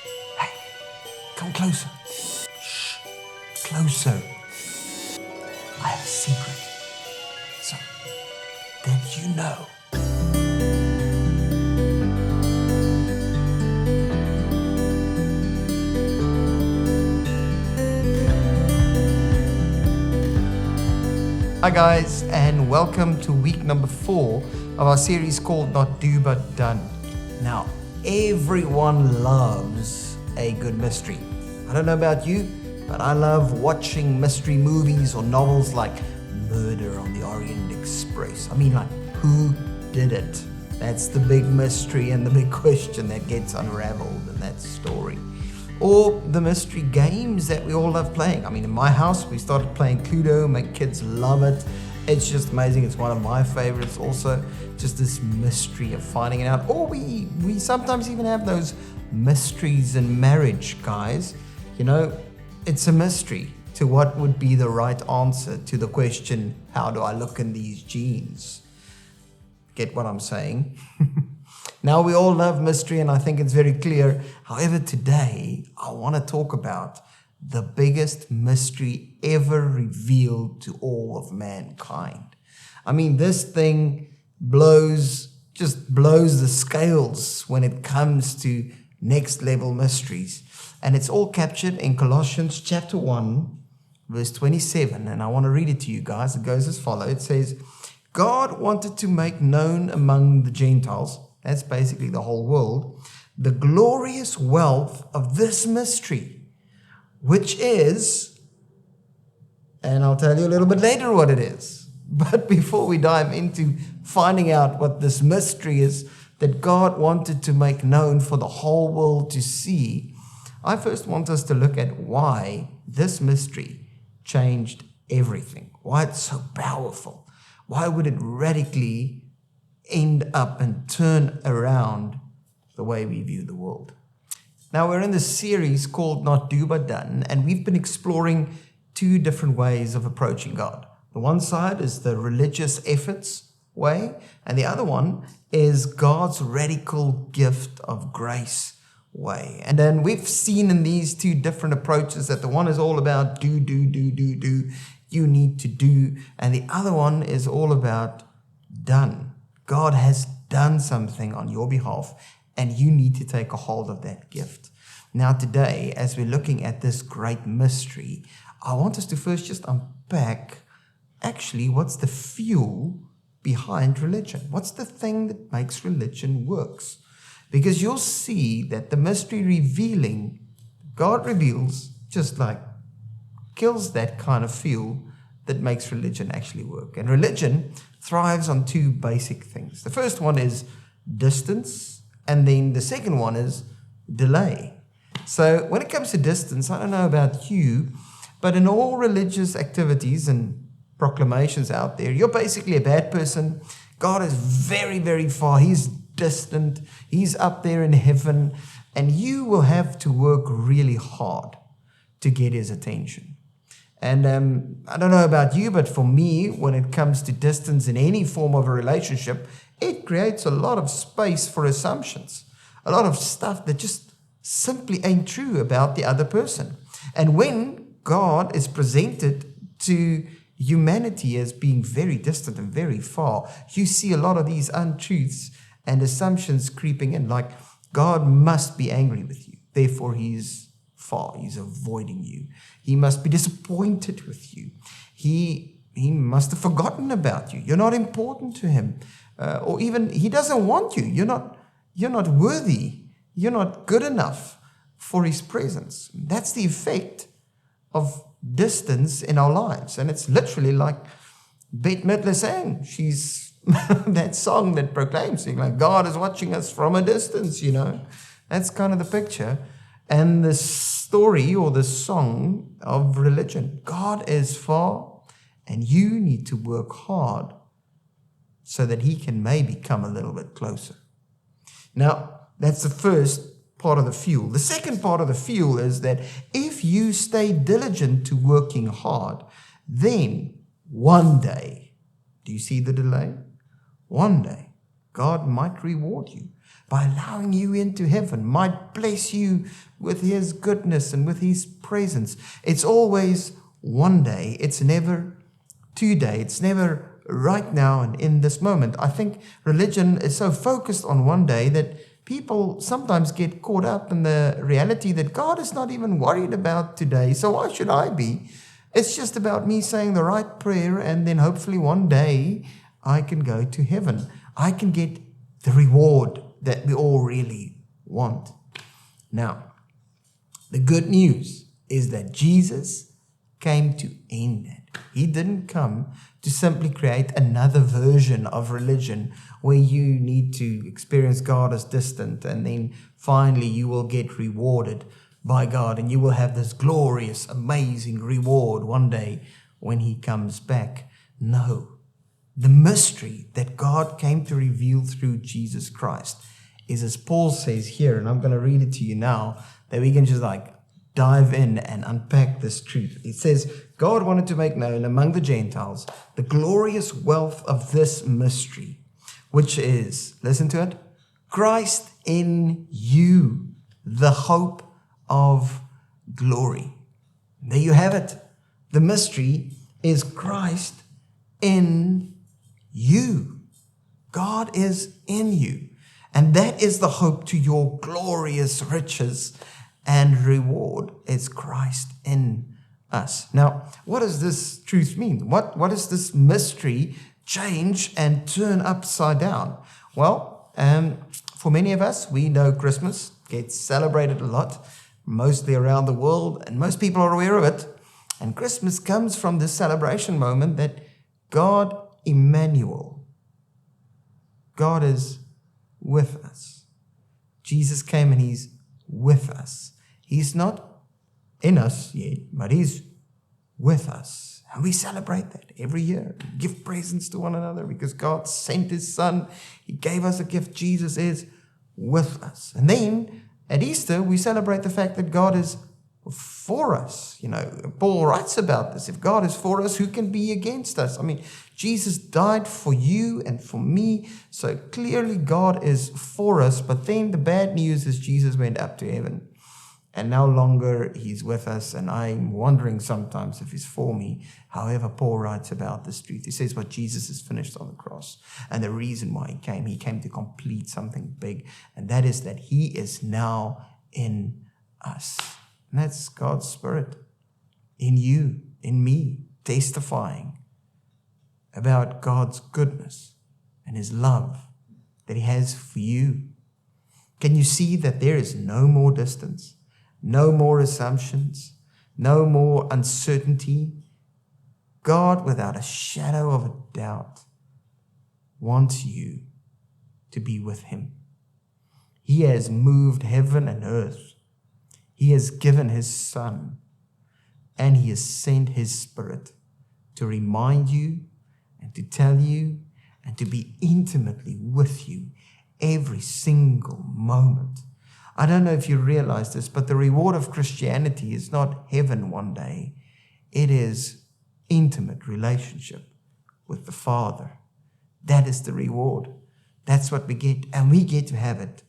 Hey, come closer. Shh, closer. I have a secret. So, that you know. Hi guys, and welcome to week number 4 of our series called Not Do But Done. Now, everyone loves a good mystery. I don't know about you, but I love watching mystery movies or novels like Murder on the Orient Express. I mean, like, who did it? That's the big mystery and the big question that gets unraveled in that story. Or the mystery games that we all love playing. I mean, in my house, we started playing Cluedo. My kids love it. It's just amazing. It's one of my favorites also. Just this mystery of finding it out. Or we sometimes even have those mysteries in marriage, guys. You know, it's a mystery to what would be the right answer to the question, how do I look in these jeans? Get what I'm saying? Now, we all love mystery, and I think it's very clear. However, today, I want to talk about the biggest mystery ever revealed to all of mankind. I mean, this thing just blows the scales when it comes to next level mysteries. And it's all captured in Colossians chapter 1, verse 27. And I want to read it to you guys. It goes as follows. It says, God wanted to make known among the Gentiles, that's basically the whole world, the glorious wealth of this mystery, which is, and I'll tell you a little bit later what it is. But before we dive into finding out what this mystery is that God wanted to make known for the whole world to see, I first want us to look at why this mystery changed everything, why it's so powerful, why would it radically end up and turn around the way we view the world. Now, we're in this series called Not Do But Done, and we've been exploring 2 different ways of approaching God. The one side is the religious efforts way, and the other one is God's radical gift of grace way. And then we've seen in these 2 different approaches that the one is all about do, you need to do, and the other one is all about done. God has done something on your behalf, and you need to take a hold of that gift. Now today, as we're looking at this great mystery, I want us to first just unpack actually what's the fuel behind religion. What's the thing that makes religion works? Because you'll see that the mystery revealing, God reveals, just like kills that kind of fuel that makes religion actually work. And religion thrives on 2 basic things. The first one is distance, and then the second one is delay. So when it comes to distance, I don't know about you, but in all religious activities and proclamations out there, you're basically a bad person. God is very, very far. He's distant. He's up there in heaven, and you will have to work really hard to get his attention. And I don't know about you, but for me, when it comes to distance in any form of a relationship, it creates a lot of space for assumptions, a lot of stuff that just simply ain't true about the other person. And when God is presented to humanity as being very distant and very far, you see a lot of these untruths and assumptions creeping in, like God must be angry with you, therefore he's far, he's avoiding you. He must be disappointed with you. He must have forgotten about you. You're not important to him. Or even he doesn't want you. You're not worthy. You're not good enough for his presence. That's the effect of distance in our lives. And it's literally like Bette Midler sang. She's that song that proclaims, like, God is watching us from a distance, you know. That's kind of the picture. And the story or the song of religion. God is far, and you need to work hard so that he can maybe come a little bit closer. Now, that's the first part of the fuel. The second part of the fuel is that if you stay diligent to working hard, then one day, do you see the delay? One day, God might reward you. by allowing you into heaven, might bless you with His goodness and with His presence. It's always one day. It's never today. It's never right now and in this moment. I think religion is so focused on one day that people sometimes get caught up in the reality that God is not even worried about today. So why should I be? It's just about me saying the right prayer, and then hopefully one day I can go to heaven. I can get the reward that we all really want. Now, the good news is that Jesus came to end it. He didn't come to simply create another version of religion where you need to experience God as distant, and then finally you will get rewarded by God and you will have this glorious, amazing reward one day when He comes back. No. The mystery that God came to reveal through Jesus Christ is, as Paul says here, and I'm going to read it to you now, that we can just dive in and unpack this truth. It says, God wanted to make known among the Gentiles the glorious wealth of this mystery, which is, listen to it, Christ in you, the hope of glory. There you have it. The mystery is Christ in you. God is in you. And that is the hope to your glorious riches and reward. It's Christ in us. Now, what does this truth mean? What does this mystery change and turn upside down? Well, for many of us, we know Christmas gets celebrated a lot, mostly around the world, and most people are aware of it. And Christmas comes from this celebration moment that God Emmanuel, God is with us. Jesus came and He's with us. He's not in us yet, but He's with us. And we celebrate that every year. We give presents to one another because God sent His Son. He gave us a gift. Jesus is with us. And then at Easter, we celebrate the fact that God is for us. Paul writes about this. If God is for us, who can be against us? Jesus died for you and for me. So clearly God is for us. But then the bad news is Jesus went up to heaven. And no longer He's with us. And I'm wondering sometimes if He's for me. However, Paul writes about this truth. He says what Jesus has finished on the cross. And the reason why He came to complete something big. And that is that He is now in us. And that's God's Spirit in you, in me, testifying about God's goodness and His love that He has for you. Can you see that there is no more distance? No more assumptions, no more uncertainty. God, without a shadow of a doubt, wants you to be with Him. He has moved heaven and earth. He has given His Son, and He has sent His Spirit to remind you and to tell you and to be intimately with you every single moment. I don't know if you realize this, but the reward of Christianity is not heaven one day. It is intimate relationship with the Father. That is the reward. That's what we get, and we get to have it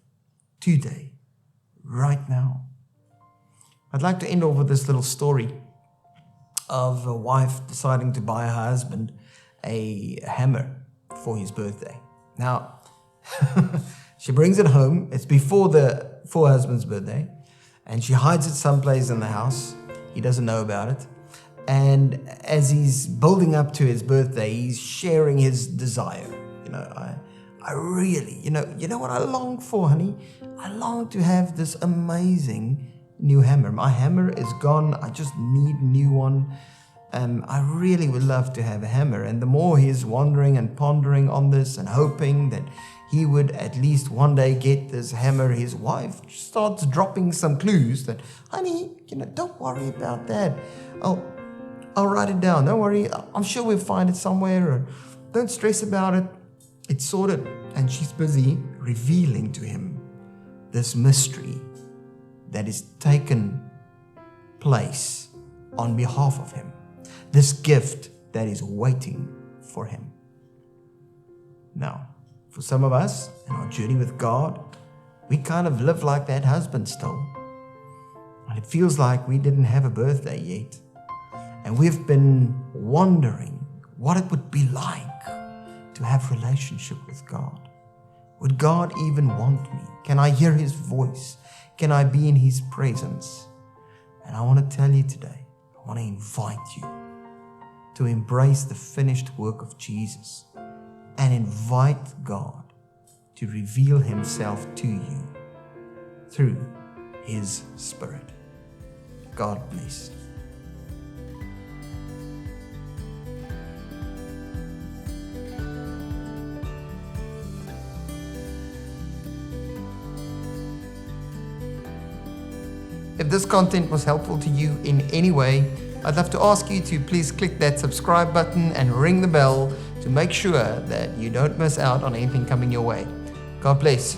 today, right now. I'd like to end off with this little story of a wife deciding to buy her husband a hammer for his birthday. Now, she brings it home. It's before her husband's birthday, and she hides it someplace in the house. He doesn't know about it. And as he's building up to his birthday, he's sharing his desire. I really, you know what I long for, honey? I long to have this amazing new hammer. My hammer is gone. I just need a new one. I really would love to have a hammer. And the more he's wondering and pondering on this and hoping that he would at least one day get this hammer, his wife starts dropping some clues that, honey, don't worry about that. I'll write it down. Don't worry. I'm sure we'll find it somewhere. Or don't stress about it. It's sorted. And she's busy revealing to him this mystery that is taken place on behalf of him. This gift that is waiting for him. Now, for some of us in our journey with God, we kind of live like that husband still. And it feels like we didn't have a birthday yet. And we've been wondering what it would be like to have a relationship with God. Would God even want me? Can I hear His voice? Can I be in His presence? And I want to tell you today, I want to invite you to embrace the finished work of Jesus and invite God to reveal Himself to you through His Spirit. God bless. If this content was helpful to you in any way, I'd love to ask you to please click that subscribe button and ring the bell to make sure that you don't miss out on anything coming your way. God bless.